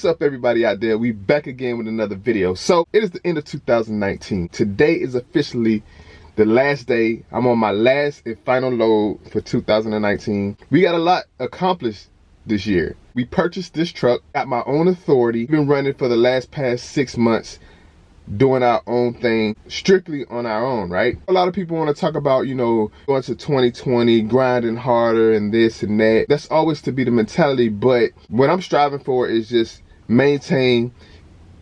What's up, everybody out there? We back again with another video. So it is the end of 2019. Today is officially the last day. I'm on my last and final load for 2019. We got a lot accomplished this year. We purchased this truck, got my own authority, been running for the past 6 months, doing our own thing, strictly on our own, right? A lot of people want to talk about, going to 2020, grinding harder and this and that. That's always to be the mentality, but what I'm striving for is just maintain,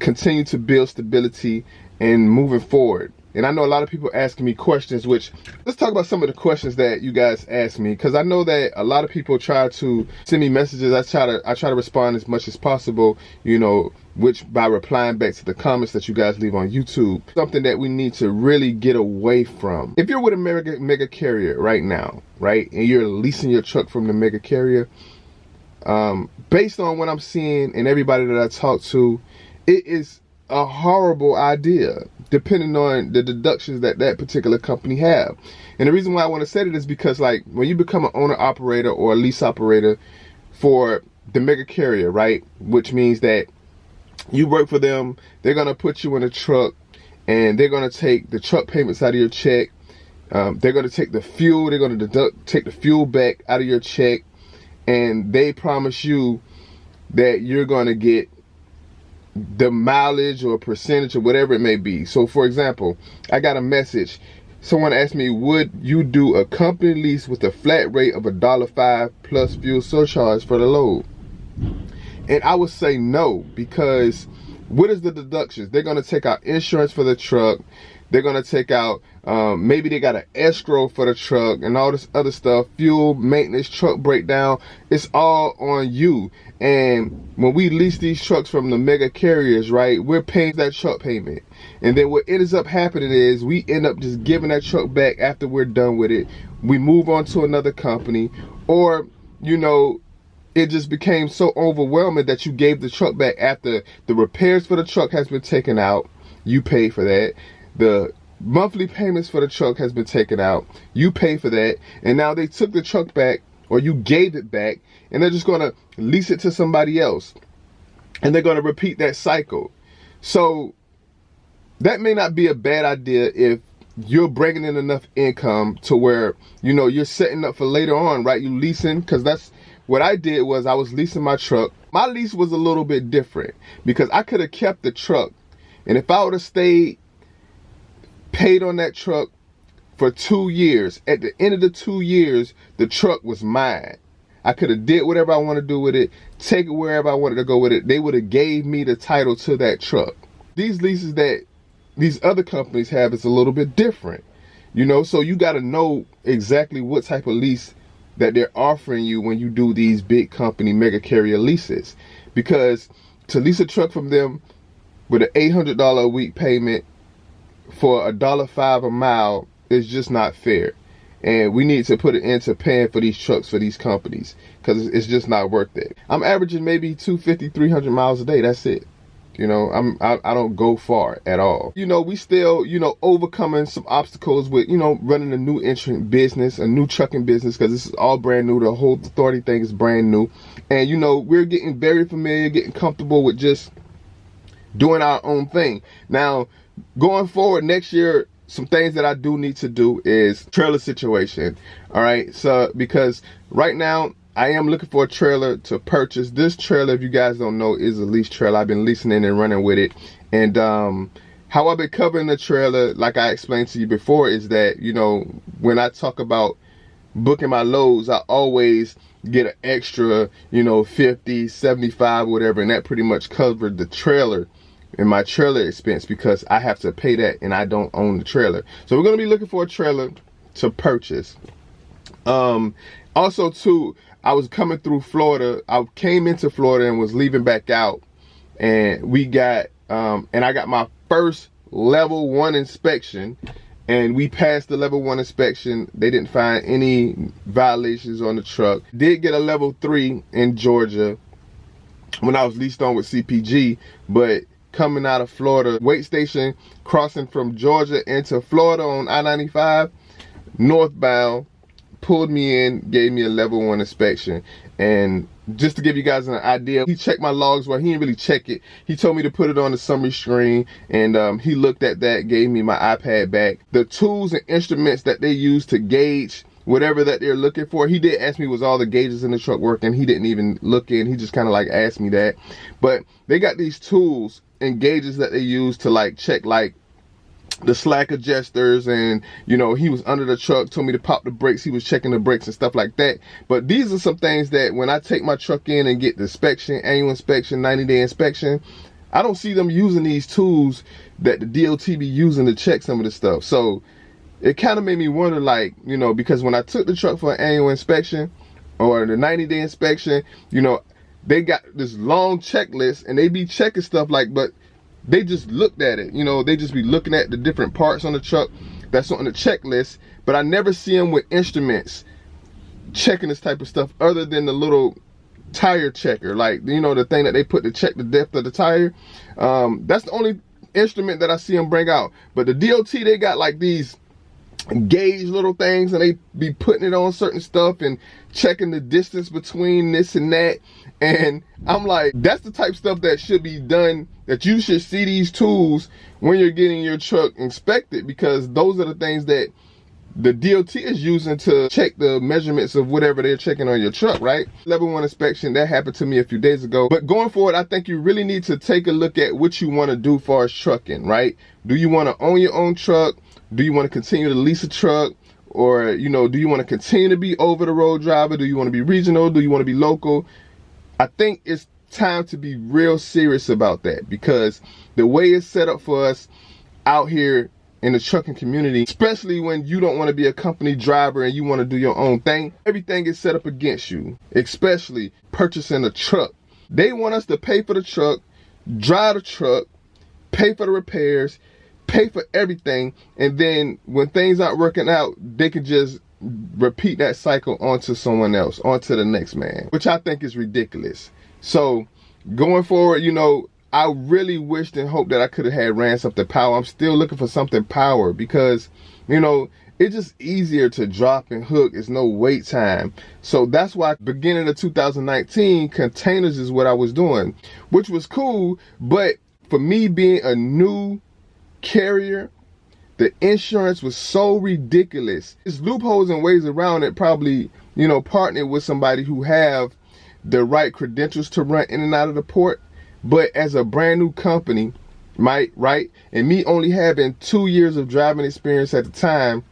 continue to build stability and moving forward. And I know a lot of people asking me questions, which let's talk about some of the questions that you guys ask me, because I know that a lot of people try to send me messages. I try to respond as much as possible, which by replying back to the comments that you guys leave on YouTube. Something that we need to really get away from. If you're with a mega carrier right now, right, and you're leasing your truck from the mega carrier, based on what I'm seeing and everybody that I talk to, it is a horrible idea, depending on the deductions that particular company have. And the reason why I want to say that is because, like, when you become an owner operator or a lease operator for the mega carrier, right, which means that you work for them, they're going to put you in a truck and they're going to take the truck payments out of your check. They're going to take the fuel, they're going to take the fuel back out of your check, and they promise you that you're going to get the mileage or percentage or whatever it may be. So for example, I got a message. Someone asked me, would you do a company lease with a flat rate of $1.05 plus fuel surcharge for the load? And I would say no, because what is the deductions? They're going to take out insurance for the truck. They're going to take out, maybe they got an escrow for the truck and all this other stuff, fuel, maintenance, truck breakdown. It's all on you. And when we lease these trucks from the mega carriers, right, we're paying that truck payment. And then what ends up happening is we end up just giving that truck back after we're done with it. We move on to another company, or, it just became so overwhelming that you gave the truck back after the repairs for the truck has been taken out. You pay for that. The monthly payments for the truck has been taken out. You pay for that. And now they took the truck back, or you gave it back, and they're just going to lease it to somebody else. And they're going to repeat that cycle. So that may not be a bad idea if you're bringing in enough income to where, you're setting up for later on, right? You leasing, because that's what I did. Was I was leasing my truck. My lease was a little bit different because I could have kept the truck. And if I would have stayed paid on that truck for 2 years, at the end of the 2 years, the truck was mine. I could have did whatever I want to do with it, take it wherever I wanted to go with it. They would have gave me the title to that truck. These leases that these other companies have is a little bit different, so you got to know exactly what type of lease that they're offering you when you do these big company mega carrier leases. Because to lease a truck from them with an $800 a week payment for $1.05 a mile is just not fair. And we need to put it into paying for these trucks for these companies, because it's just not worth it. I'm averaging maybe 250, 300 miles a day. That's it. I don't go far at all. We still, overcoming some obstacles with, running a new entrant business, a new trucking business, because this is all brand new. The whole authority thing is brand new. And, we're getting very familiar, getting comfortable with just doing our own thing. Now, going forward next year, some things that I do need to do is trailer situation. All right. So, because right now I am looking for a trailer to purchase. This trailer, if you guys don't know, is a lease trailer. I've been leasing it and running with it. And how I've been covering the trailer, like I explained to you before, is that, when I talk about booking my loads, I always get an extra, 50, 75, whatever. And that pretty much covered the trailer and my trailer expense, because I have to pay that and I don't own the trailer. So we're going to be looking for a trailer to purchase. Also too, I was coming through Florida. I came into Florida and was leaving back out, and we got and I got my first level 1 inspection, and we passed the level 1 inspection. They didn't find any violations on the truck. Did get a level 3 in Georgia when I was leased on with CPG, but coming out of Florida, wait station, crossing from Georgia into Florida on I-95, northbound, pulled me in, gave me a level 1 inspection. And just to give you guys an idea, he checked my logs. Well, he didn't really check it. He told me to put it on the summary screen, and he looked at that, gave me my iPad back. The tools and instruments that they use to gauge whatever that they're looking for, he did ask me, was all the gauges in the truck working? He didn't even look in. He just kind of like asked me that. But they got these tools and gauges that they use to like check like the slack adjusters, and you know, he was under the truck, told me to pop the brakes. He was checking the brakes and stuff like that. But these are some things that when I take my truck in and get the inspection, annual inspection, 90-day inspection, I don't see them using these tools that the DOT be using to check some of the stuff. So it kind of made me wonder, like, you know, because when I took the truck for an annual inspection or the 90-day inspection, you know, they got this long checklist and they be checking stuff like, but they just looked at it, you know, they just be looking at the different parts on the truck that's on the checklist, but I never see them with instruments checking this type of stuff other than the little tire checker, like, you know, the thing that they put to check the depth of the tire. That's the only instrument that I see them bring out. But the DOT, they got like these gauge little things, and they be putting it on certain stuff and checking the distance between this and that. And I'm like, that's the type of stuff that should be done, that you should see these tools when you're getting your truck inspected, because those are the things that the DOT is using to check the measurements of whatever they're checking on your truck, right? Level 1 inspection, that happened to me a few days ago. But going forward, I think you really need to take a look at what you want to do as far as trucking, right? Do you want to own your own truck? Do you want to continue to lease a truck? Or, you know, do you want to continue to be over the road driver? Do you want to be regional? Do you want to be local? I think it's time to be real serious about that, because the way it's set up for us out here in the trucking community, especially when you don't want to be a company driver and you want to do your own thing, everything is set up against you, especially purchasing a truck. They want us to pay for the truck, drive the truck, pay for the repairs, pay for everything, and then when things aren't working out, they can just repeat that cycle onto someone else, onto the next man, which I think is ridiculous. So going forward, you know, I really wished and hoped that I could have had ran something power. I'm still looking for something power, because, you know, it's just easier to drop and hook. It's no wait time. So that's why beginning of 2019, containers is what I was doing, which was cool. But for me being a new carrier, the insurance was so ridiculous. There's loopholes and ways around it. Probably, you know, partnering with somebody who have the right credentials to run in and out of the port. But as a brand new company, right, and me only having 2 years of driving experience at the time,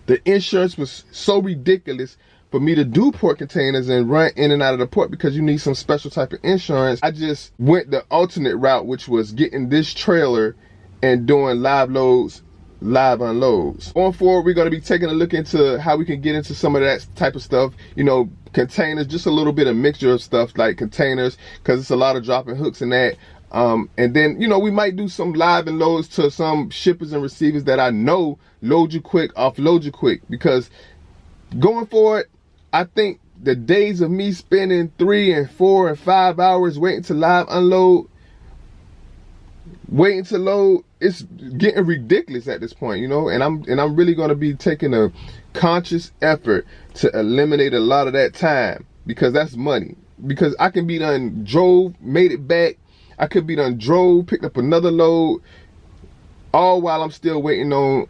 the insurance was so ridiculous for me to do port containers and run in and out of the port, because you need some special type of insurance. I just went the alternate route, which was getting this trailer and doing live loads, live unloads. Going forward, we're going to be taking a look into how we can get into some of that type of stuff, you know, containers, just a little bit of mixture of stuff like containers, because it's a lot of dropping hooks in that. And then, you know, we might do some live unloads to some shippers and receivers that I know load you quick, offload you quick, because going forward, I think the days of me spending 3 and 4 and 5 hours waiting to live unload, waiting to load, it's getting ridiculous at this point, you know. And I'm really going to be taking a conscious effort to eliminate a lot of that time, because that's money. Because I can be done drove, made it back, I could be done drove, picked up another load, all while I'm still waiting on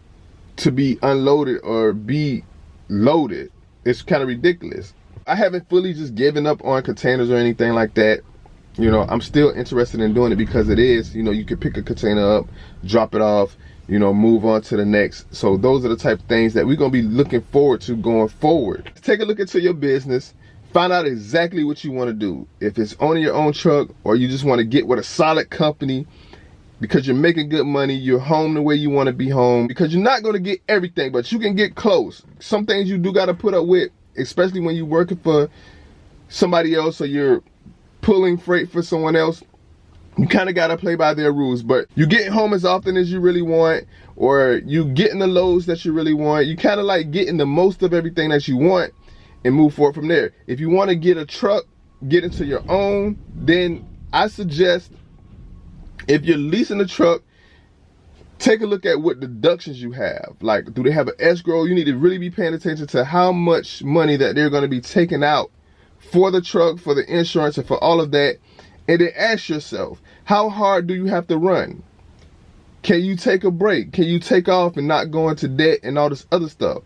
to be unloaded or be loaded. It's kind of ridiculous. I haven't fully just given up on containers or anything like that. You know, I'm still interested in doing it, because it is, you know, you can pick a container up, drop it off, you know, move on to the next. So those are the type of things that we're going to be looking forward to going forward. Take a look into your business, find out exactly what you want to do. If it's owning your own truck, or you just want to get with a solid company because you're making good money, you're home the way you want to be home, because you're not going to get everything, but you can get close. Some things you do got to put up with, especially when you're working for somebody else, or you're pulling freight for someone else. You kind of got to play by their rules. But you getting home as often as you really want, or you getting the loads that you really want. You kind of like getting the most of everything that you want and move forward from there. If you want to get a truck, get into your own, then I suggest, if you're leasing a truck, take a look at what deductions you have. Like, do they have an escrow? You need to really be paying attention to how much money that they're going to be taking out for the truck, for the insurance, and for all of that. And then ask yourself, how hard do you have to run? Can you take a break? Can you take off and not go into debt and all this other stuff,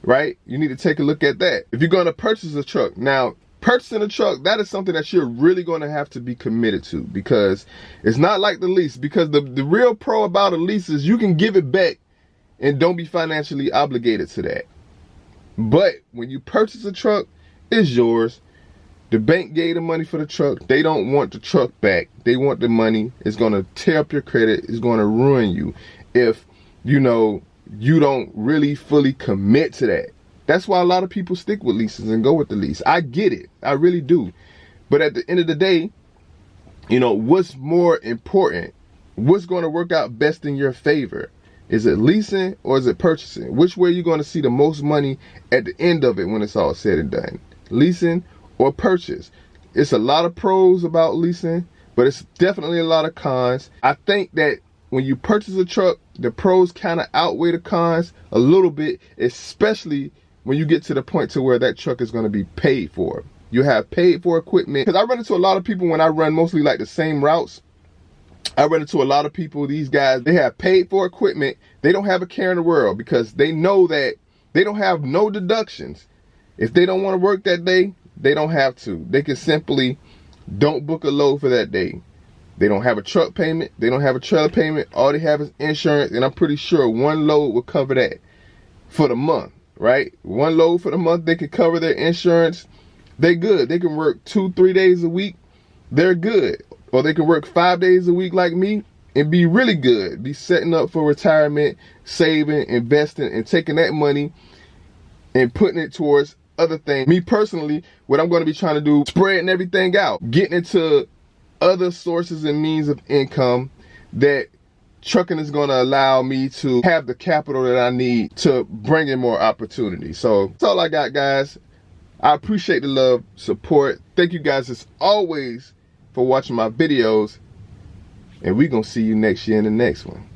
right? You need to take a look at that. If you're going to purchase a truck, now purchasing a truck, that is something that you're really going to have to be committed to, because it's not like the lease. Because the real pro about a lease is you can give it back and don't be financially obligated to that. But when you purchase a truck, it's yours. The bank gave the money for the truck. They don't want the truck back. They want the money. It's going to tear up your credit. It's going to ruin you if, you know, you don't really fully commit to that. That's why a lot of people stick with leases and go with the lease. I get it. I really do. But at the end of the day, you know, what's more important? What's going to work out best in your favor? Is it leasing or is it purchasing? Which way are you going to see the most money at the end of it when it's all said and done? Leasing or purchase? It's a lot of pros about leasing, but it's definitely a lot of cons. I think that when you purchase a truck, the pros kind of outweigh the cons a little bit, especially when you get to the point to where that truck is going to be paid for. You have paid for equipment. Because I run into a lot of people when I run mostly like the same routes. I run into a lot of people, these guys, they have paid for equipment. They don't have a care in the world because they know that they don't have no deductions. If they don't want to work that day, they don't have to. They can simply don't book a load for that day. They don't have a truck payment. They don't have a trailer payment. All they have is insurance. And I'm pretty sure one load will cover that for the month, right? One load for the month, they can cover their insurance. They're good. They can work 2-3 days a week. They're good. Or they can work 5 days a week like me and be really good. Be setting up for retirement, saving, investing, and taking that money and putting it towards other things. Me personally, what I'm going to be trying to do, spreading everything out, getting into other sources and means of income that trucking is going to allow me to have the capital that I need to bring in more opportunity. So that's all I got, guys. I appreciate the love, support. Thank you guys as always for watching my videos, and we're gonna see you next year in the next one.